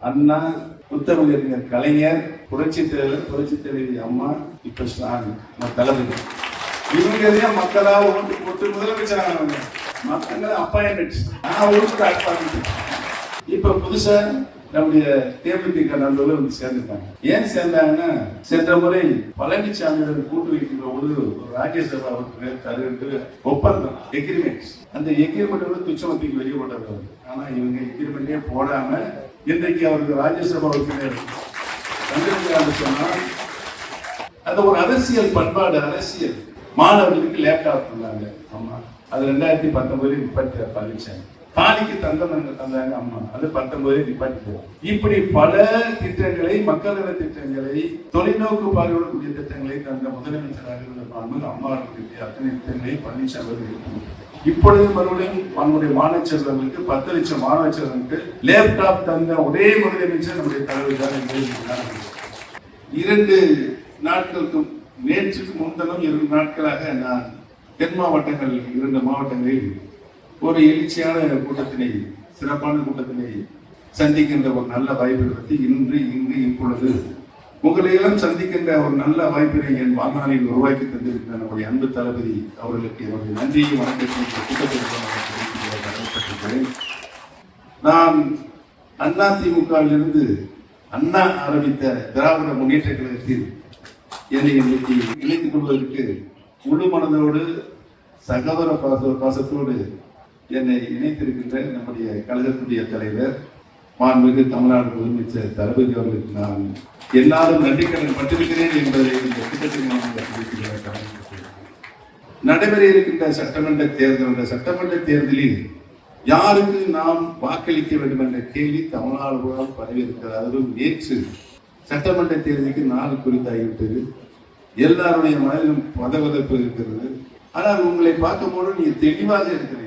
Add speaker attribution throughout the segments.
Speaker 1: அண்ணா, புத்தமிழறிஞர் கலைஞர், புரட்சி தலைவர், புரட்சி தலைவி அம்மா, இப்ப ஸ்டாலின் தளபதி. இவங்க மக்களால் ஓட்டு போட்டு முதலமைச்சரானவங்க. மக்கள் அப்பாயின்மெண்ட், நான் ஓட்டு அப்பாயின்மெண்ட். இப்ப புதுசா நம்முடைய தேமுதிக நண்பர்கள் வந்து சேர்ந்துட்டாங்க. ஏன் சேர்ந்தாங்கன்னா, சென்ற முறை பழனிசாமி கூட்டு வைக்கின்ற பொழுது ராஜ்யசபா தருகின்ற ஒப்பந்தம் எக்ரிமெண்ட், அந்த எக்ரிமெண்ட் துச்சமத்திக்கு வெளியிடப்பட்டது. ஆனா இவங்க எக்ரிமெண்டே போடாம இன்றைக்கு அவருக்கு ராஜ்யசபா உறுப்பினர் தந்திருக்கிறார் சொன்னால், அது ஒரு அரசியல் பண்பாடு. அரசியல் மாணவர்களுக்கு லேப்டாப் தந்தாங்க அம்மா, அது 2019 நிப்பாட்டி பழனிசாமி. தாலிக்கு தந்தாங்க அம்மா, அது 19 நிப்பாட்டி. இப்படி பல திட்டங்களை, மக்கள் நல திட்டங்களை, தொலைநோக்கு பார்வையோடக்கூடிய திட்டங்களை தந்த முதலமைச்சராக இருந்த அம்மா அத்தனை திட்டங்களை பழனிசாமி. இப்பொழுது மறுபடியும் நம்முடைய மாணவ செல்வங்களுக்கு 10 லட்சம் மாணவ செல்வங்களுக்கு லேப்டாப் தந்த ஒரே முதலமைச்சர் நம்முடைய தலைவர் தான். 2 நாட்களுக்கு நேற்றுக்கு முன்தினம் 2 நாட்களாக நான் தென் மாவட்டங்கள் 2 மாவட்டங்களில் ஒரு எழுச்சியான கூட்டத்தினை, சிறப்பான கூட்டத்தினை சந்திக்கின்ற ஒரு நல்ல வாய்ப்பை பற்றி இப்பொழுது உங்களையெல்லாம் சந்திக்கின்ற ஒரு நல்ல வாய்ப்பினை என் வாழ்நாளில் உருவாக்கி தந்திருக்கிற நம்முடைய அன்பு தளபதி அவர்களுக்கு என்னுடைய நன்றியை வணக்கத்தை நான் அதிமுகவிலிருந்து அண்ணா ஆரம்பித்த திராவிட முன்னேற்ற கழகத்தில் என்னை இன்னைக்கு இணைத்துக் கொள்வதற்கு முழு மனதோடு சகோதர பாசத்தோடு என்னை இணைத்திருக்கின்ற நம்முடைய கழகத்துடைய தலைவர் மாண்புமிகு தமிழ்நாடு முதலமைச்சர் தளபதி அவர்களுக்கு நான் என்னாலும் நன்றி கடன் பட்டிருக்கிறேன் என்பதை இந்த திட்டத்தின் நடைபெற இருக்கின்ற சட்டமன்ற தேர்தலில் யாருக்கு நாம் வாக்களிக்க வேண்டும் என்ற கேள்வி தமிழ்நாடு பரவியிருக்கிறது. அதுவும் நேற்று சட்டமன்ற தேர்தலுக்கு நாள் குறித்தாகிவிட்டது. எல்லாருடைய மனதிலும் பதவதப்பு இருக்கிறது. ஆனால் உங்களை பார்க்கும்போது நீங்க தெளிவாக இருக்கிறீங்க,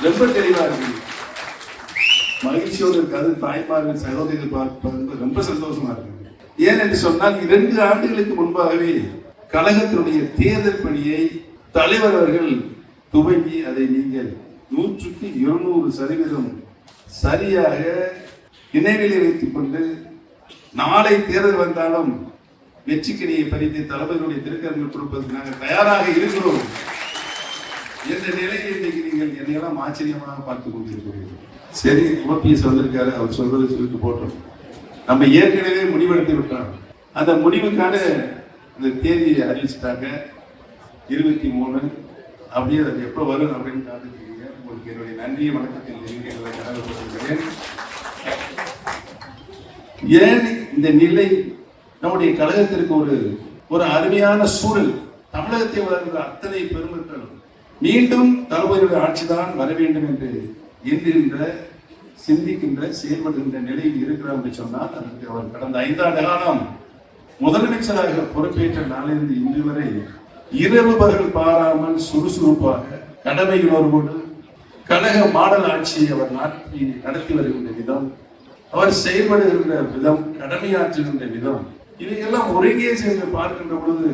Speaker 1: ரொம்ப தெளிவா இருக்கு, மகிழ்ச்சியோடு இருக்காது. தாய்மார்கள் சகோதரிகள் பார்ப்பது ரொம்ப சந்தோஷமா இருக்கு. ஏன் என்று சொன்னால் 2 ஆண்டுகளுக்கு முன்பாகவே கழகத்தினுடைய தேர்தல் பணியை தலைவர் அவர்கள் துவங்கி அதை நீங்கள் 100க்கு 200% சரியாக நினைவிலே வைத்துக் கொண்டு, நாளை தேர்தல் வந்தாலும் வெற்றிக்கணியை பறித்து தளபதியுடைய திருக்கரங்கள் கொடுப்பதற்கு நாங்கள் தயாராக இருக்கிறோம் என்ற நிலையை இன்றைக்கு நீங்கள் என்னையெல்லாம் ஆச்சரியமாக பார்த்துக் கொண்டிருக்கிறீர்கள். சரி, ஓபிஎஸ் வந்திருக்காரு, அவர் சொல்றதை சொல்லிட்டு போட்டோம். நம்ம ஏற்கனவே முடிவெடுத்து விட்டோம். அந்த முடிவுக்கான அந்த தேதியை அறிவிச்சுட்டாங்க 23. அப்படியே அது எப்போ வரும் அப்படின்னு காத்துக்கிறீங்க. உங்களுக்கு என்னுடைய நன்றியை வணக்கத்தில் தெரிவிக்கிறேன். ஏன் இந்த நிலை நம்முடைய கழகத்திற்கு ஒரு அருமையான சூழல், தமிழகத்தை வளர்ந்த அத்தனை பெருமக்களும் மீண்டும் தளபதியுடைய ஆட்சிதான் வர வேண்டும் என்று எண்ணுகின்ற, சிந்திக்கின்ற, செயல்படுகின்ற நிலையில் இருக்கிறோம் என்று சொன்னால், அதற்கு அவர் கடந்த 5 ஆண்டு காலம் முதலமைச்சராக பொறுப்பேற்ற நாளிலிருந்து இன்று வரை இரவு பகல் பாராமல் சுறுசுறுப்பாக கடமை உணர்வோடு கழக மாடல் ஆட்சியை அவர் நடத்தி வருகின்ற விதம், அவர் செயல்படுகின்ற விதம், கடமையாற்றுகின்ற விதம், இதையெல்லாம் ஒருங்கே சேர்ந்து பார்க்கின்ற பொழுது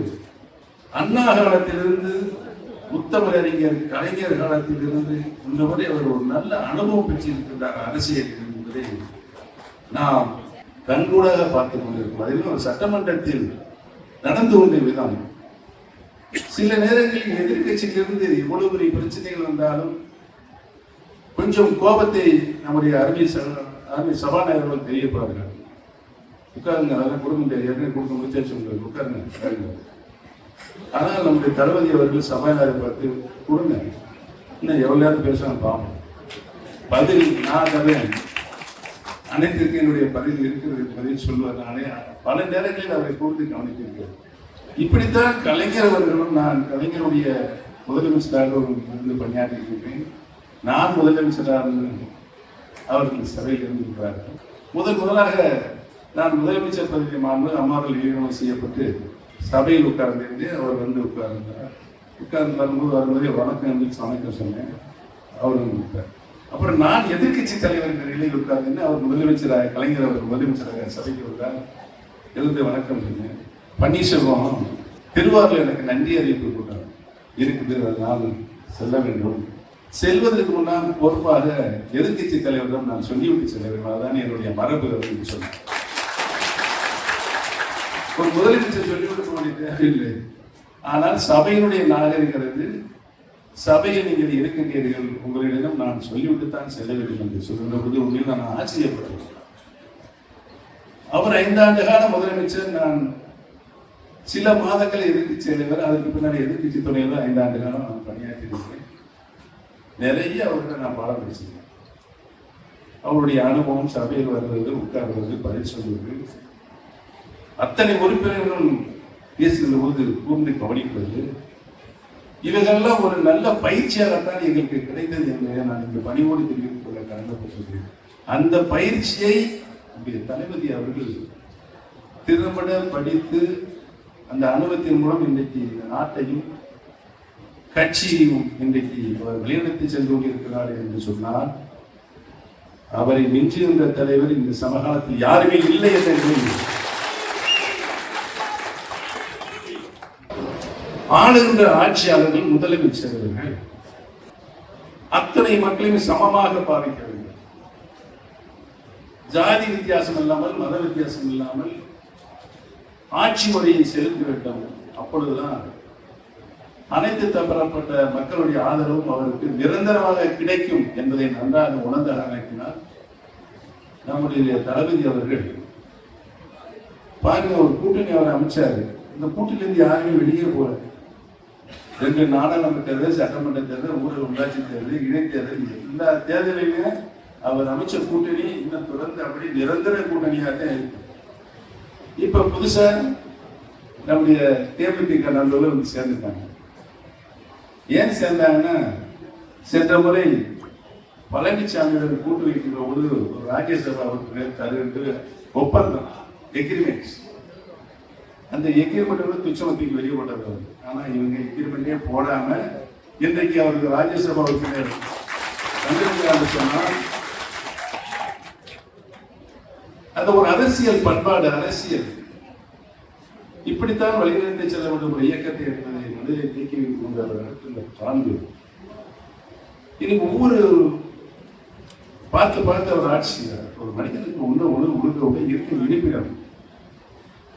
Speaker 1: அண்ணா காலத்திலிருந்து முத்தமிழறிஞர் கலைஞர் காலத்திலிருந்து இந்த முறை அவர் ஒரு நல்ல அனுபவம் பெற்றிருக்கின்றார் அரசியல் என்பதை நாம் கண்கூடாக பார்த்துக் கொண்டிருக்கிறோம். அதிலும் ஒரு சட்டமன்றத்தில் நடந்து கொண்ட விதம், சில நேரங்களில் எதிர்கட்சியிலிருந்து இவ்வளவு பெரிய பிரச்சனைகள் வந்தாலும் கொஞ்சம் கோபத்தை நம்முடைய அருமை சபாநாயகர்கள் தெரியப்படுறார்கள். உட்காருங்க, அதெல்லாம் கொடுக்க முடியாது, ஏற்கனவே கொடுக்க முடிச்சாச்சு, உங்களுக்கு உட்காருங்க. ஆனால் நம்முடைய தளபதி அவர்கள் சபாநாயகரை பார்த்து கொடுங்க, இன்னும் எவ்வளவு நேரம் பேசுவாங்க பாவம், பதில் நான் தரேன், அனைத்திற்கு என்னுடைய பதில் இருக்கிறது, பதில் சொல்லுவார். நானே பல நேரங்களில் அவரை கூர்ந்து கவனித்திருக்கிறேன். இப்படித்தான் கலைஞர் அவர்களும், நான் கலைஞருடைய முதலமைச்சராக இருந்து பணியாற்றியிருக்கிறேன். நான் முதலமைச்சராக அவர்கள் சபையில் இருந்திருக்கிறார்கள். முதலாக நான் முதலமைச்சர் பதவி மாண்பு அம்மாவில் ஈடுபட செய்யப்பட்டு சபையில் உட்கார்ந்து அவர் வந்து உட்கார்ந்தார். உட்கார்ந்து வரும்போது வணக்கம் சொன்னேன். அவரும் கொடுத்தார். அப்புறம் நான் எதிர்கட்சி தலைவர் என்ற நிலையில் உட்கார்ந்து அவர் முதலமைச்சராக, கலைஞர் அவர் முதலமைச்சராக சபைக்கு வருவார். எழுந்து வணக்கம் சொன்னேன். பன்னீர்செல்வம் திருவாரூர் எனக்கு நன்றி அறிவிப்பு கூட்டம் இருக்குது, அதனால் செல்ல வேண்டும். செல்வதற்கு முன்னால் பொறுப்பாக எதிர்கட்சி தலைவரிடம் நான் சொல்லிவிட்டு செல்ல வேண்டும். அதுதான் என்னுடைய மரபு அப்படின்னு சொன்னேன். ஒரு முதலமைச்சர் சொல்லிவிட்டு போக தேவையில்லை. ஆனால் சபையினுடைய நாகரிகிறது, சபையை நீங்கள் இருக்கின்றீர்கள், உங்களிடம் நான் சொல்லிவிட்டுத்தான் செல்ல வேண்டும் என்று சொல்கின்ற பொழுது உண்மையில் நான் ஆச்சரியப்பட்டேன். அவர் 5 ஆண்டு கால முதலமைச்சர், நான் சில மாதங்கள் எதிர்கட்சி தலைவர், அதற்கு பின்னாடி எதிர்கட்சி துணையில் 5 ஆண்டு காலம் நான் பணியாற்றியிருக்கிறேன். நிறைய அவர்கிட்ட நான் பாடம் படிச்சிருக்கேன். அவருடைய அனுபவம், சபையில் வருவது, உட்கார்வது, பதில் சொல்வது, அத்தனை உறுப்பினர்களும் பேசுகின்ற போது கூர்ந்து கவனிப்பது, இவைகளெல்லாம் ஒரு நல்ல பயிற்சியாகத்தான் எங்களுக்கு கிடைத்தது என்பதை நான் இங்கு பணிவோடு தெரிவித்துக் கொள்ள கடமைப்பட்டிருக்கிறேன். அந்த பயிற்சியை தளபதி அவர்கள் திறம்பட படித்து அந்த அனுபவத்தின் மூலம் இன்றைக்கு இந்த நாட்டையும் கட்சியையும் இன்றைக்கு அவர் வெளிநடத்தி சென்று கொண்டிருக்கிறார் என்று சொன்னால், அவரை மிஞ்சுகின்ற தலைவர் இந்த சமகாலத்தில் யாருமே இல்லை என்று ஆளுகின்ற ஆட்சியாளர்கள், முதலமைச்சர்கள் அத்தனை மக்களையும் சமமாக பாவிக்க வேண்டும். ஜாதி வித்தியாசம் இல்லாமல், மத வித்தியாசம் இல்லாமல் ஆட்சி முறையை செலுத்த வேண்டும். அப்பொழுதுதான் அனைத்து தரப்பட்ட மக்களுடைய ஆதரவும் அவருக்கு நிரந்தரமாக கிடைக்கும் என்பதை நன்றாக உணர்ந்த காரணத்தினால் நம்முடைய தளபதி அவர்கள் பாருங்க, ஒரு கூட்டணி அவர் அமைச்சாரு. இந்த கூட்டணியிலிருந்து யாருமே வெளியே போல. 2 நாடாளுமன்ற தேர்தல், சட்டமன்ற தேர்தல், ஊரக உள்ளாட்சி தேர்தல், இடைத்தேர்தல், எல்லா தேர்தலையுமே அவர் அமைச்ச கூட்டணி இன்னும் தொடர்ந்து அப்படி நிரந்தர கூட்டணியாக இருக்கு. இப்ப புதுசா நம்முடைய தேமுதிக நண்பர்கள் வந்து சேர்ந்துட்டாங்க. ஏன் சேர்ந்தாங்கன்னா, சென்ற முறை பழனிசாமியோட கூட்டு வைக்கின்ற பொழுது ராஜ்யசபா தருகின்ற ஒப்பந்தம், எக்ரிமெண்ட்ஸ், அந்த எக்ரிமெண்ட் துச்சமத்திக்கு வெளியே போட்டது. ஆனா இவங்க எக்ரிமெண்டே போடாம இன்றைக்கு அவருக்கு ராஜ்யசபா உறுப்பினர் வந்திருக்கிறார் சொன்னால், அந்த ஒரு அரசியல் பண்பாடு, அரசியல் இப்படித்தான் வழிநடத்தி செல்ல வேண்டும் ஒரு இயக்கத்தை என்பதை முதலில் நீக்கி வைக்கும் அவர் சார்ந்து இனி ஒவ்வொரு பார்த்து அவர் ஆட்சி, ஒரு மனிதனுக்கு உணவு ஒழுங்க இருக்கும் இருப்பிடம்,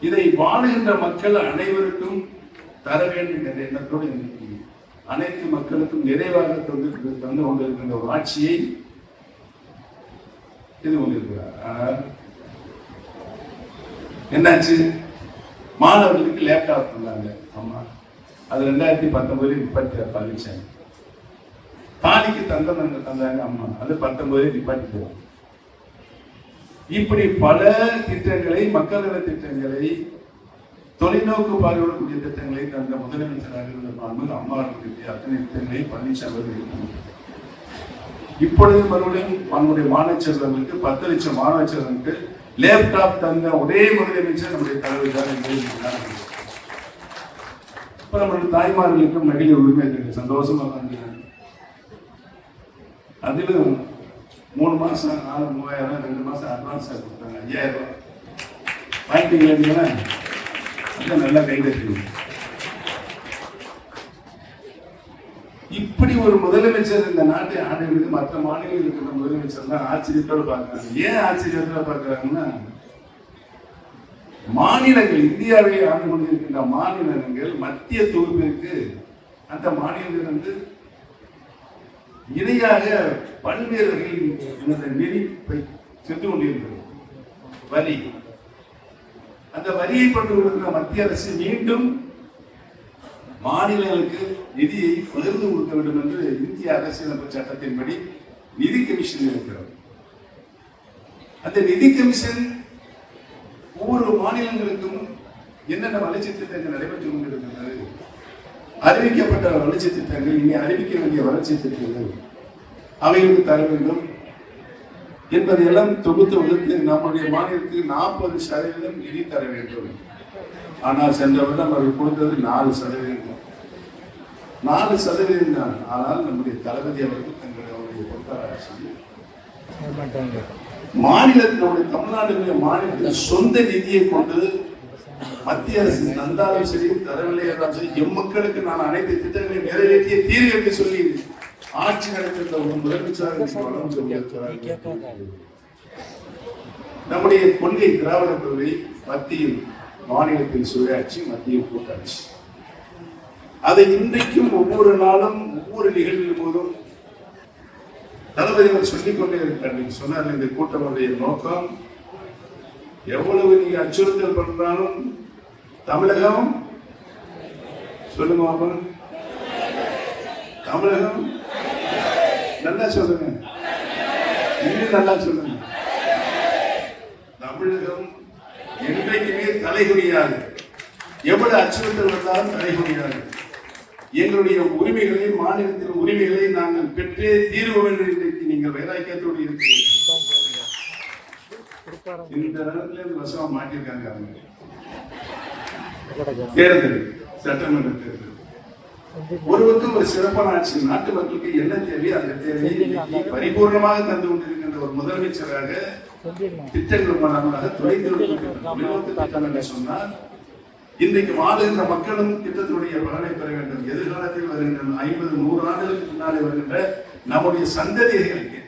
Speaker 1: இதை வாழுகின்ற மக்கள் அனைவருக்கும் தர வேண்டும் என்ற எண்ணத்தோடு இன்னைக்கு அனைத்து மக்களுக்கும் நிறைவாக தந்து கொண்டிருக்கின்ற ஒரு ஆட்சியை இது கொண்டிருக்கிறார். ஆனால் என்னாச்சு, மாணவர்களுக்கு லேப்டாப் தந்தாங்க. ஆமா, அது 2019 நிப்பாட்டி பழனிசாமி. தாலிக்கு தந்தாங்க. அம்மா, அது 19 நிப்பாட்டி. இப்படி பல திட்டங்களை, மக்கள் நல திட்டங்களை, தொலைநோக்கு பார்வையோடு கூடிய திட்டங்களை தந்த முதலமைச்சராக இருந்த அம்மா அத்தனை திட்டங்களை பழனிசாமி. இப்பொழுது மறுபடியும் நம்முடைய மாணவ செல்வங்களுக்கு 10 லட்சம் மாணவ செல்வங்களுக்கு லேப்டாப் தந்த ஒரே முதலமைச்சர் நம்முடைய தலைவர் தான். இப்ப நம்மளுடைய தாய்மார்களுக்கும் மகளிர் உரிமை சந்தோஷமா இருந்தாங்க. அதிலும் 3 மாசம் 3000, 2 மாசம் அட்வான்ஸ் கொடுத்தாங்க. 5000 ரூபாய் வாங்கிட்டீங்களா? நல்லா கைதட்டி. இப்படி ஒரு முதலமைச்சர் இந்த நாட்டை ஆண்டுகளுக்கு மற்ற மாநிலங்களில் இருக்கிற முதலமைச்சர் தான் ஆச்சரியத்தோடு பார்க்கிறாங்க. ஏன் ஆச்சரியத்தோட பார்க்கிறாங்கன்னா, மாநிலங்கள், இந்தியாவை ஆண்டு கொண்டிருக்கின்ற மாநிலங்கள் மத்திய தொகுப்பிற்கு அந்த மாநிலத்திலிருந்து இணையாக பல்வேறு வகையில் நிதி சென்று கொண்டிருக்கிறது. வரி, அந்த வரியை கொண்டு கொடுக்கிற மத்திய அரசு மீண்டும் மாநிலங்களுக்கு நிதியை பகிர்ந்து கொடுக்க வேண்டும் என்று இந்திய அரசியலமைப்பு சட்டத்தின்படி நிதி கமிஷன் இருக்கிறது. அந்த நிதி கமிஷன் ஒவ்வொரு மாநிலங்களுக்கும் என்னென்ன வளர்ச்சி திட்டங்கள் நடைபெற்றுக் கொண்டிருக்கின்றது, அறிவிக்கப்பட்ட வளர்ச்சி திட்டங்கள், இனி அறிவிக்க வேண்டிய வளர்ச்சி திட்டங்கள் அவைகளுக்கு தர வேண்டும் என்பதையெல்லாம் தொகுத்து வகுத்து நம்முடைய மாநிலத்துக்கு 40% நிதி தர வேண்டும். ஆனால் சென்ற வருடம் அவர் கொடுத்தது 4%. 4% தான். ஆனால் நம்முடைய தளபதி அவர்கள் தங்களுடைய பொறுப்பாளர் மாநிலத்தினுடைய தமிழ்நாடு மாநிலத்தின் சொந்த நிதியை கொண்டு மத்திய அரசு தந்தாலும் சரி, தரவில்லை என்றாலும் சரி, எம்மக்களுக்கு நான் அனைத்து திட்டங்களையும் நிறைவேற்றிய தீர்வு என்று சொல்லி ஆட்சி நடக்கின்ற ஒரு முதலமைச்சராக வளர்ந்து கொண்டிருக்கிறார். நம்முடைய கொள்கை திராவிட கொள்கை மத்தியில் மாநிலத்தில் சுயாட்சி, மத்தியில் கூட்டாட்சி. அதை இன்றைக்கும் ஒவ்வொரு நாளும் ஒவ்வொரு நிகழ்வின் போதும் தளபதி அவர் சொல்லிக் கொண்டே இருக்கார். நீங்க சொன்னார் இந்த கூட்டமுடைய நோக்கம் எவ்வளவு நீங்க அச்சுறுத்தல் பண்றாலும் தமிழகம் சொல்லுங்க, தமிழகம் நல்லா சொல்லுங்க, இன்னும் நல்லா சொல்லுங்க. தமிழகம் என்றைக்குமே தலைகுனியாது, எவ்வளவு அச்சுறுத்தல் வந்தாலும் தலைகுனியாது. எங்களுடைய உரிமைகளை, மாநிலத்தின் உரிமைகளை நாங்கள் பெற்றே தீர்வோம் என்று இன்றைக்கு நீங்கள் வைராக்கியத்தோடு இருக்கிறீர்கள். இந்த நேரத்தில் இருந்து வசமா மாட்டிருக்காங்க. தேர்தல், சட்டமன்ற தேர்தல் ஒருவருக்கும் ஒரு சிறப்பான ஆட்சி. நாட்டு மக்களுக்கு என்ன தேவை அந்த தேவையை பரிபூர்ணமாக தந்து கொண்டிருக்கின்ற ஒரு முதலமைச்சராக திட்டங்கள் மூலமாக தொலைந்து சொன்னால் இன்றைக்கு வாழுகின்ற மக்களும் திட்டத்தினுடைய பலனை பெற வேண்டும். எதிர்காலத்தில் வருகின்ற 50-100 ஆண்டுகளுக்கு முன்னாலே வருகின்ற நம்முடைய சந்ததிகளுக்கு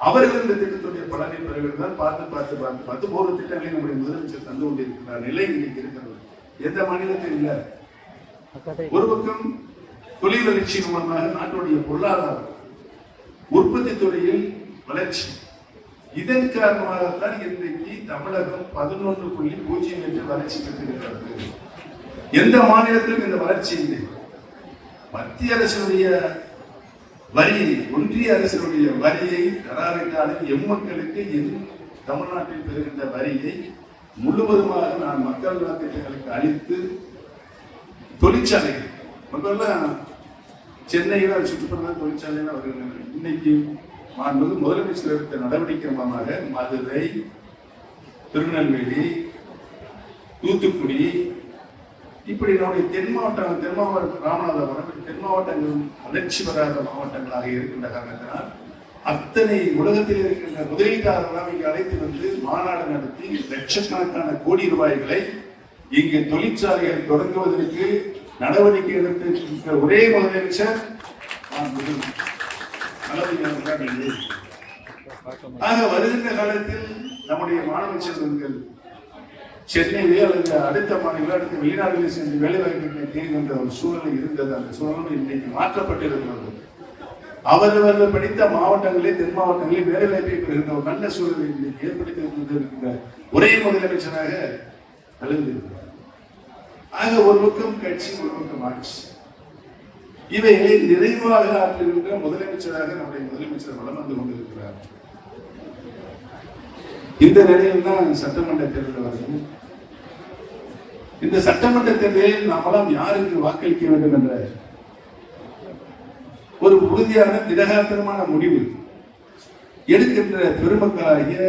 Speaker 1: அவர்கள் இந்த திட்டத்துடைய பலனை பெற வேண்டும். பார்த்து ஒரு திட்டங்களை நம்முடைய முதலமைச்சர் தந்து கொண்டிருக்கிறார். நிலை இன்னைக்கு இருக்கிறது, எந்த மாநிலத்தில் இல்லை. ஒரு பக்கம் தொழில் வளர்ச்சி மூலமாக நாட்டுடைய பொருளாதாரம், உற்பத்தி துறையில் வளர்ச்சி. இதன் காரணமாகத்தான் இன்றைக்கு தமிழகம் 11.0 வளர்ச்சி பெற்றிருக்கிறது. எந்த மாநிலத்திலும் இந்த வளர்ச்சி இல்லை. மத்திய அரசுடைய வரி, ஒன்றிய அரசுடைய வரியை தராவிட்டாலும் எம்மக்களுக்கு தமிழ்நாட்டில் பெறுகின்ற வரியை முழுவதுமாக நான் மக்கள் நலத்திட்டங்களுக்கு அளித்து தொழிற்சாலைகள் முதல்ல சென்னையில் சுற்றுப்புற தொழிற்சாலைகள் அவர்கள் இன்னைக்கு முதலமைச்சர் எடுத்த நடவடிக்கை மூலமாக மதுரை, திருநெல்வேலி, தூத்துக்குடி, இப்படி நம்முடைய தென் மாவட்டம் ராமநாதபுரம், தென் மாவட்டங்கள் வளர்ச்சி பெறாத மாவட்டங்களாக இருக்கின்ற காரணத்தினால் அத்தனை உலகத்தில் இருக்கின்ற முதலீட்டாளர்களாக இங்கு அழைத்து வந்து மாநாடு நடத்தி லட்சக்கணக்கான கோடி ரூபாய்களை இங்கு தொழிற்சாலைகள் தொடங்குவதற்கு நடவடிக்கை எடுத்து ஒரே முதலமைச்சர் ஆக வருகின்ற காலத்தில் நம்முடைய மாணவ செல்வங்கள் சென்னையிலே அல்லது அடுத்த மாநிலம் அடுத்த வெளிநாடுகளில் சென்று வேலைவாய்ப்புகளை தேடுகின்ற ஒரு சூழ்நிலை இருந்தது. அந்த சூழ்நிலை இன்றைக்கு மாற்றப்பட்டிருக்கிறது. அவர்கள் படித்த மாவட்டங்களில் தென் மாவட்டங்களில் வேலைவாய்ப்பை பெறுகின்ற ஒரு நல்ல சூழலை இன்றைக்கு ஏற்படுத்தி கொண்டிருக்கின்ற ஒரே முதலமைச்சராக எழுந்திருக்கிறார். ஆக ஒரு பக்கம் கட்சி, ஒரு பக்கம் ஆட்சி, இவைகளை நிறைவாக ஆற்றுகின்ற முதலமைச்சராக நம்முடைய முதலமைச்சர் வளம் வந்து கொண்டிருக்கிறார். இந்த நிலையில் தான் சட்டமன்ற தேர்தல் வருது. இந்த சட்டமன்ற தேர்தலில் நாமெல்லாம் யாருக்கு வாக்களிக்க வேண்டும் என்ற ஒரு உறுதியான திடகாத்திரமான முடிவு எடுக்கின்ற பெருமக்களாகிய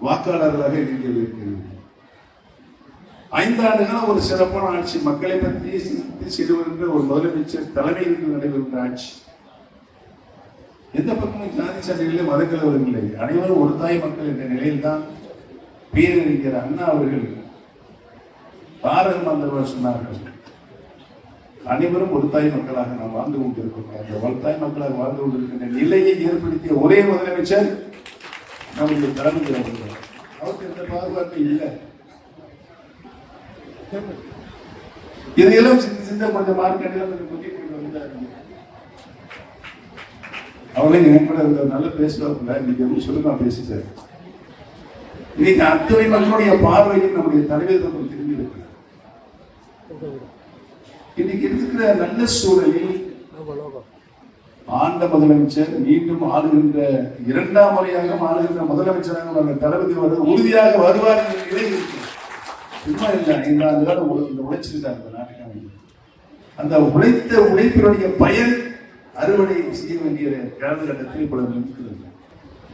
Speaker 1: வாக்காளர்களாக நீங்கள் இருக்கிறீர்கள். 5 ஆண்டுகள் ஒரு சிறப்பான ஆட்சி, மக்களை பற்றி சிந்தித்து செய்துவருகின்ற ஒரு முதலமைச்சர் தலைமையில் நடைபெறுகின்ற ஆட்சி. எந்த பக்கமும் ஜாதி சண்டைகளிலே மதக்கலவரம் இல்லை. அனைவரும் ஒரு தாய் மக்கள் என்ற நிலையில்தான் பேரறிஞர் அண்ணா அவர்கள் பாரத மந்திரம் சொன்னார்கள். அனைவரும் ஒரு தாய் மக்களாக நாம் வாழ்ந்து கொண்டிருக்கிறோம். அந்த ஒரு தாய் மக்களாக வாழ்ந்து கொண்டிருக்கின்ற நிலையை ஏற்படுத்திய ஒரே முதலமைச்சர் நம்முடைய தலைமையில் அவர்கள். அவருக்கு எந்த பாதுகாப்பு இல்லை. இதையெல்லாம் சிந்த கொஞ்சம் மார்க்கெட்டில் கொஞ்சம் புத்தி கொண்டு வந்தாரு. அவங்களே என் கூட நல்லா பேசுவாங்க. இன்னைக்கு எதுவும் சொல்லுங்க பேசிட்டாரு. இன்னைக்கு அத்தனை மக்களுடைய பார்வையில் நம்முடைய தலைவர் திரும்பி இருக்கு. இன்னைக்கு இருக்கிற நல்ல சூழலில் ஆண்ட முதலமைச்சர் மீண்டும் ஆளுகின்ற 2ஆம் முறையாக ஆளுகின்ற முதலமைச்சராக தளபதி உறுதியாக வருவார் என்ற நிலை இருக்கு. சும்மா இல்லை, 5 ஆண்டு காலம் உழைச்சிருக்காங்க இந்த நாட்டுக்காக. அந்த உழைப்பினுடைய பயன் அறுவடை செய்ய வேண்டிய காலகட்டத்தில் இப்பொழுது இருக்கிறது.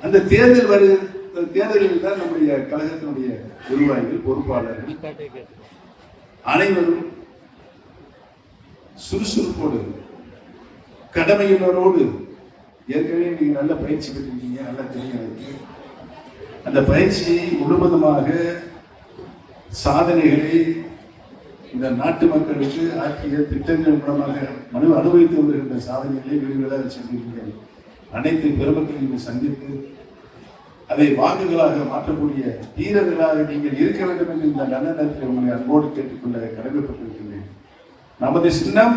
Speaker 1: அந்த தேர்தலில் தான் நம்முடைய கழகத்தினுடைய நிர்வாகிகள், பொறுப்பாளர்கள் அனைவரும் சுறுசுறுப்போடு, கடமையினரோடு, ஏற்கனவே நீங்க நல்ல பயிற்சி பெற்றிருக்கீங்க, நல்லா தெரியும். அந்த பயிற்சியை முழுவதுமாக சாதனைகளை இந்த நாட்டு மக்களுக்கு ஆற்றிய திட்டங்கள் மூலமாக அனுபவித்து வருகின்ற சாதனைகளை வீடுகளாக சென்றிருக்கிறீர்கள். அனைத்து பெருமக்களையும் சந்தித்து அதை வாக்குகளாக மாற்றக்கூடிய வீரர்களாக நீங்கள் இருக்க வேண்டும் என்று இந்த நல்ல நேரத்தில் உங்களை அன்போடு கேட்டுக்கொள்ள கடமைப்பட்டிருக்கின்றேன். நமது சின்னம்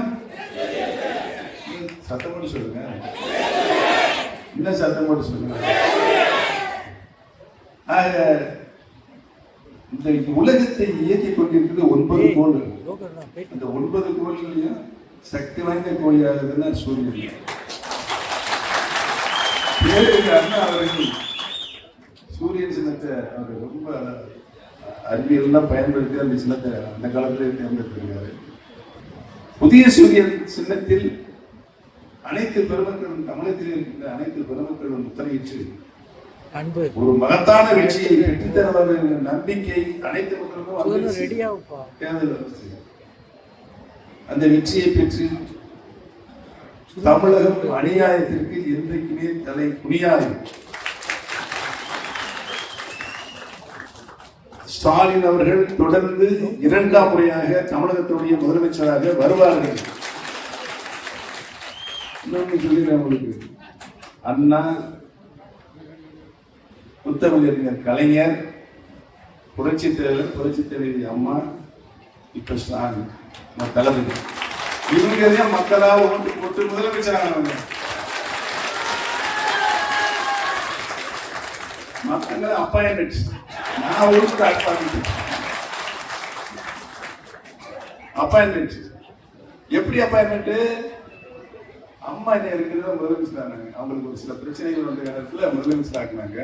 Speaker 1: சத்தமோடு சொல்லுங்க, என்ன சத்தமோடு சொல்லுங்க. ஆக இந்த உலகத்தை இயக்கிக் கொண்டிருக்கிறது 9 கோள்கள். அந்த 9 கோள்களையும் சக்தி வாய்ந்த கோழியாகுதுன்னா சூரியன். அண்ணா அவர்கள் சூரியன் சின்னத்தை அவர் ரொம்ப அறிவியல்லாம் பயன்படுத்தி அந்த சின்னத்தை அந்த காலத்திலே தேர்ந்தெடுத்திருக்காரு. புதிய சூரியன் சின்னத்தில் அனைத்து பெருமக்களும், தமிழகத்தில் இருக்கின்ற அனைத்து பெருமக்களும் முத்திரையிட்டு ஒரு மகத்தான வெற்றியை பெற்றுத்தர நம்பிக்கை அனைத்து மக்களுக்கும் அந்த வெற்றியை பெற்று தமிழகம் அநியாயத்திற்கு என்றைக்குமே தலை குனியாது. ஸ்டாலின் அவர்கள் தொடர்ந்து 2ஆம் முறையாக தமிழகத்துடைய முதலமைச்சராக வருவார்கள். இன்னொன்று சொல்லிடுறேன் உங்களுக்கு, அண்ணா, முத்தமிழறிஞர் கலைஞர், புரட்சித் தலைவர், புரட்சித் தலைவி அம்மா, இப்ப ஸ்டாலின் தளபதி, இவங்க மக்களால் ஓட்டு போட்டு முதலமைச்சராக மக்களை அப்பாயின்மெண்ட். நான் ஒரு அப்பாயின்மெண்ட் எப்படி அப்பாயின்மெண்ட்? அம்மா என்ன இருக்கிறத முதலமைச்சர் ஆனாங்க. அவங்களுக்கு ஒரு சில பிரச்சனைகள் வந்த நேரத்தில் முதலமைச்சர் ஆக்குனாங்க.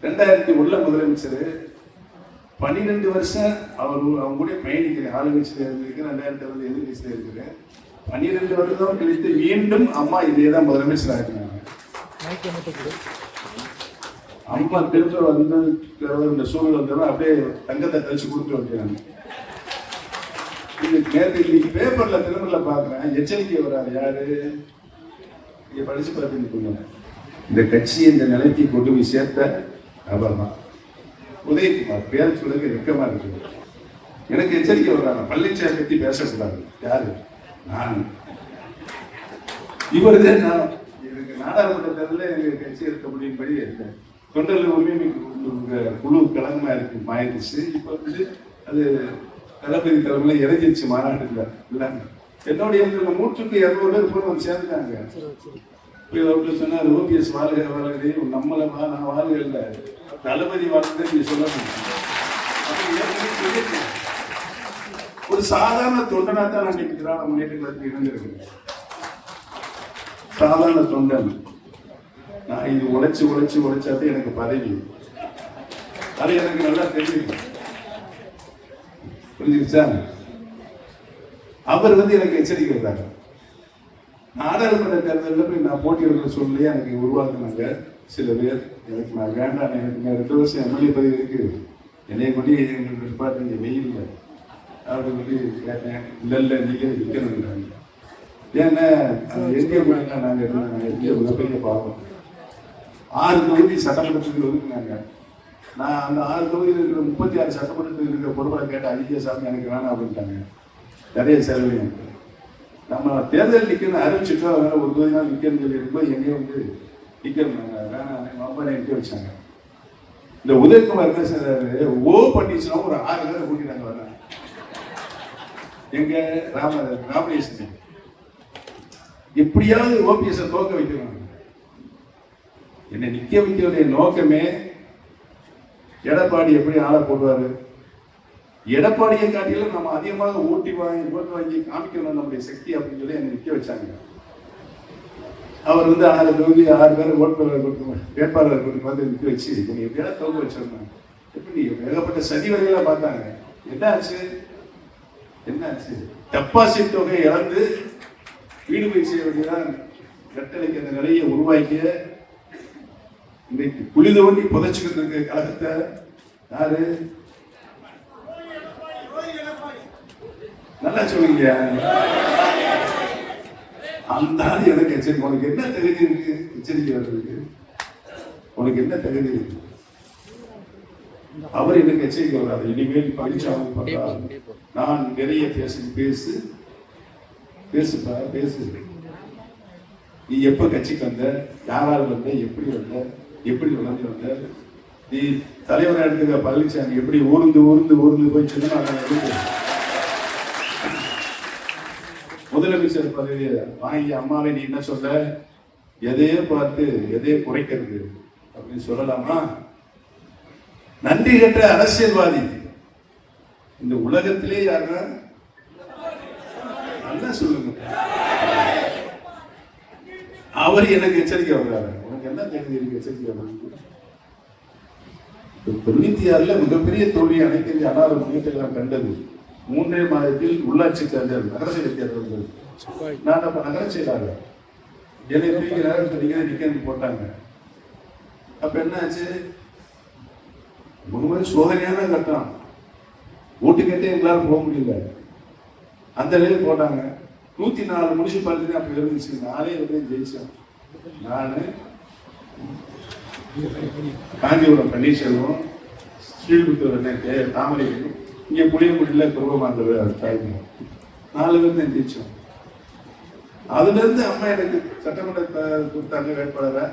Speaker 1: 2001 முதலமைச்சர் 12 வருஷம் அவங்க கூட பயணிக்கிறேன். ஆளுங்கட்சியில் இருந்திருக்கிறேன், 2007 எதிர்கட்சியில் இருக்கிறேன். 12 வருடம் கழித்து மீண்டும் அம்மா இதே தான் முதலமைச்சர் ஆக்கினாங்க. அம்மா திரும்ப வந்து இந்த சூழல் வந்தவங்க அப்படியே தங்கத்தை கழிச்சு கொடுத்து வைக்கிறாங்க. இன்னைக்கு பேப்பர்ல திருமண பாக்குறேன், எச்சரிக்கை வராது. யாரு இங்க படிச்சு பார்த்தீங்க, இந்த கட்சி இந்த நிலைக்கு கொண்டு போய் சேர்த்த அவர் தான் உதயகுமார். பேர் சொல்லுங்க வெக்கமா இருக்கு. எனக்கு எச்சரிக்கை வர்றாங்க, பழனிசாமி பத்தி பேசக்கூடாது. யாரு? நான். இவருதான் நான். எனக்கு நாடாளுமன்ற தேர்தலில் எங்க கட்சி இருக்க முடியும்படி இருக்கேன். தொண்டர்கள் உரிமை குழு கலங்கமா இருக்கு, மாயிடுச்சு. இப்ப வந்து அது தளபதி தலைமையில இறங்கிடுச்சு மாநாட்டுல. என்னுடைய 100-200 பேர் போய் வந்து சேர்ந்துட்டாங்க. சொன்னா அது ஓபிஎஸ் வாழ்க வாழ்கை, நம்மளை நான் வாழ்க இல்லை, தளபதி வாழ்க்கை நீ சொல்ல ஒரு சாதாரண தொண்டனா தான் நான் திராவிட முன்னேற்ற கழகத்தில் இருந்திருக்கேன். சாதாரண தொண்டன். நான் இது உழைச்சாதான் எனக்கு பதவி. அது எனக்கு நல்லா தெரியும். புரிஞ்சுச்சா? அவர் வந்து எனக்கு எச்சரிக்கை இருந்தாங்க. நாடாளுமன்ற தேர்தலில் போய் நான் போட்டியிடுற சூழ்நிலையை எனக்கு உருவாக்குனாங்க சில பேர். எனக்கு நான் வேண்டாம், எனக்கு 2 வருஷம் எம்எல்ஏ பதவி இருக்கு, என்னைய கொண்டு எங்களுக்கு டிபார்ட்மெண்ட் வெயில் இல்லை அப்படின்னு சொல்லி கேட்டேன். இல்லை நீங்க விற்கணுங்கிறாங்க. ஏன்னா அந்த எங்கே போனா நாங்கள் மிகப்பெரிய பாவம். 6 தொகுதி சட்டமன்றத்துக்கு ஒதுக்குனாங்க. நான் அந்த 6 தொகுதியில் இருக்கிற 36 சட்டமன்றத்தில் இருக்கிற பொறுப்பை கேட்ட அதிக சாமி எனக்கு வேணாம் அப்படின்ட்டாங்க. நிறைய செலவு. நம்ம தேர்தல் நிற்கணும் அறிவிச்சுட்டா வேற ஒரு தொகுதி நாள் நிற்கணும்னு சொல்லி இருக்கும்போது எங்கேயும் வந்து நிற்கணும் வேணாம் ரொம்ப நிற்க வச்சாங்க. இந்த உதயகுமார் என்ன செய்யறாரு, ஓ பண்ணிச்சுன்னா ஒரு 6 பேரை கூட்டினாங்க. வர எங்க ராமநேசன் எப்படியாவது ஓபிஎஸ் தோக்க வைக்கணும். என்னை நிக்க வைக்கிறதுடைய நோக்கமே எடப்பாடி எப்படி ஆளை போடுவாரு, எடப்பாடியை காட்டிலும் நம்ம அதிகமாக ஓட்டு வாங்கி காமிக்கணும் நம்முடைய சக்தி அப்படின்னு சொல்லி என்னை நிக்க வச்சாங்க. அவர் வந்து 6 தொகுதி 6 பேரை வேட்பாளர் கொடுத்து வந்து நிக்க வச்சு நீங்க எப்படியாவது தோக்க வச்சிருந்தாங்க. எப்படி ஏகப்பட்ட சதி வரையெல்லாம் பார்த்தாங்க. என்னாச்சு டெபாசிட் தொகை இழந்து வீடு போய் செய்ய வேண்டியதான் கட்டளைக்கு அந்த நிலையை உருவாக்கிய இன்னைக்கு குழி தோண்டி புதைச்சுக்கிட்டு இருக்க கழகத்தை யாரு? நல்லா சொல்லுங்க. அந்த எனக்கு எச்சரிக்கை. உனக்கு என்ன தகுதி இருக்கு எச்சரிக்கை வர்றதுக்கு? உனக்கு என்ன தகுதி இருக்கு? அவர் எனக்கு எச்சரிக்கை வராது. இனிமேல் பழனிசாமி பண்றாரு, நான் நிறைய பேசு நீ எப்ப கட்சிக்கு வந்த, யாரால் வந்த, எப்படி வந்த, எப்படி வளர்ந்து வந்த, நீ தலைவராக எடுத்துக்க பழனிசாமி எப்படி ஊர்ந்து போய் சொன்னா முதலமைச்சர் பதவியை வாங்கி அம்மாவை நீ என்ன சொல்ற, எதையோ பார்த்து எதையோ குறைக்கிறது அப்படின்னு சொல்லலாமா? நன்றி கெட்ட அரசியல்வாதி இந்த உலகத்திலே யாருன்னா நல்லா சொல்லுங்க. அவர் எனக்கு எச்சரிக்கை வர்றாரு. உனக்கு என்ன தெரிஞ்சு எச்சரிக்கை வர்றாரு? 96 மிகப்பெரிய தோல்வி அனைத்து இந்திய அண்ணா முன்னேற்றம் கண்டது. 3 மாதத்தில் உள்ளாட்சி தேர்தல், நகர சபை தேர்தல். நான் அப்ப நகர செயலாளர், என்னை தூக்கி நகரத்தில் நிக்க போட்டாங்க. அப்ப என்ன ஆச்சு? முழுமையாக சோதனையான கட்டம். ஓட்டு கேட்டே எங்களால் போக முடியல, அந்த நிலையில் போட்டாங்க. 104 முனிசிபாலிட்டி அப்ப இருந்துச்சு. நானே ஜெயிச்சேன். நானு காஞ்சிபுரம் பன்னீர்செல்வம், ஸ்ரீவில்புத்தூர் தாமரை, இங்க புளியங்குடியில குருவமாந்தவர் 4 பேர் தான் ஜெயிச்சோம். அதுல இருந்து அம்மா எனக்கு சட்டமன்ற கொடுத்தாங்க வேட்பாளரை.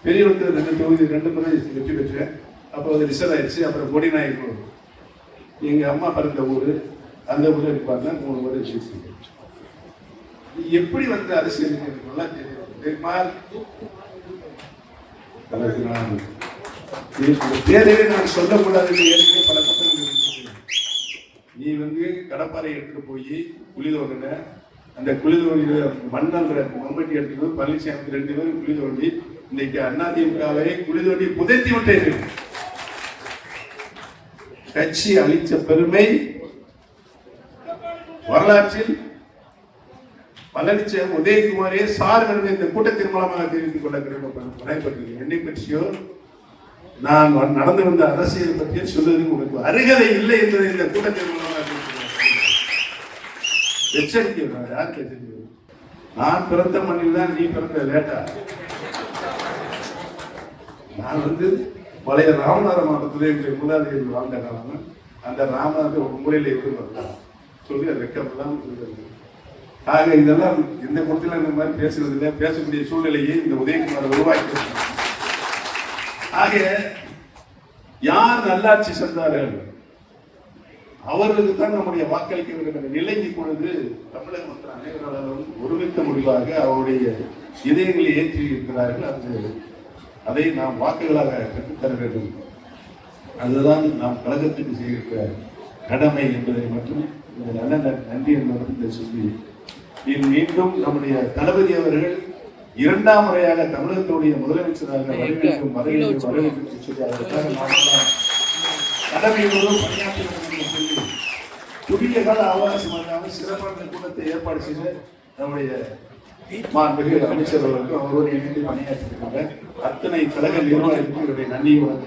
Speaker 1: பெரியவருக்கு 2 தொகுதி 2 முறை வெற்றி பெற்றேன். அப்போ அது ரிசர்வ் ஆயிடுச்சு. அப்புறம் கொடிநாயகம் எங்க அம்மா பிறந்த ஊரு, அந்த ஊர்ல இருப்பாங்க. 3 முறை ஜெயிச்சு. எப்படி வந்து அரசியல் நல்லா தெரியுமா? தேர்தலை நான் சொல்லக்கூடாது. ஏற்கனவே பல குற்றங்கள் இருக்கு. நீ வந்து கடப்பாறை எடுத்துட்டு போய் குழி தோண்டின, அந்த குழி தோண்டி மண்ணல்ற மம்பட்டி எடுத்துட்டு பழனிசாமி 2 பேரும் குழி தோண்டி இன்னைக்கு அதிமுகவை குழி தோண்டி புதைத்தி விட்டது. கட்சி அளித்த பெருமை வரலாற்றில் பழனிசாமி உதயகுமாரே சார் இந்த கூட்டத்தின் மூலமாக தெரிவித்துக் கொள்ள விடைபெற்றது. என்னை பற்றியோ நான் நடந்து வந்த அரசியல் பற்றியோ சொல்வதற்கு உங்களுக்கு அருகதை இல்லை என்பதை இந்த கூட்டத்தின் மூலமாக எச்சரிக்கை. யாருக்கு எச்சரிக்கை? நான் பிறந்த மண்ணில் தான் நீ பிறந்த லேட்டா. நான் வந்து பழைய ராமநாத மாவட்டத்திலே எங்கள் மூதாதையர்கள் வாழ்ந்த காலம். அந்த ராமநாத முறையில் இருந்து சொல்லி அது வெக்கப்பெல்லாம் சொல்றது. ஆக இதெல்லாம் எந்த குளத்தில இந்த மாதிரி பேசுறது இல்லை. பேசக்கூடிய சூழ்நிலையை இந்த உதயகுமார் உருவாக்கி. ஆக யார் நல்லாட்சி சென்றார்கள் அவர்களுக்கு தான் நம்முடைய வாக்களிக்க வேண்டும் நிலைக்கு பொழுது தமிழக மக்கள் அனைவராலும் ஒருமித்த முடிவாக அவருடைய இதயங்களை ஏற்றி இருக்கிறார்கள். அதை நாம் வாக்குகளாக பெற்றுத்தர வேண்டும். அதுதான் நாம் கழகத்துக்கு செய்கிற கடமை என்பதை மட்டும் இந்த நல்ல நன்றி என்பதை சொல்லி மீண்டும் நம்முடைய தளபதி அவர்கள் 2ஆம் முறையாக தமிழகத்துடைய முதலமைச்சராக வரவேற்கும் வரவேற்பு சொல்லி அதற்காக கடமையோடு பணியாற்ற வேண்டும் சொல்லி குறுகிய கால அவகாசமாக சிறப்பான கூட்டத்தை ஏற்பாடு செய்து நம்முடைய மாண்புமிகு அமைச்சர் அவர்களுக்கும் அவரோடு இணைந்து பணியாற்றிருக்காங்க. அத்தனை கழக நிர்வாகிகளுக்கும் இவருடைய நன்றியை வழங்க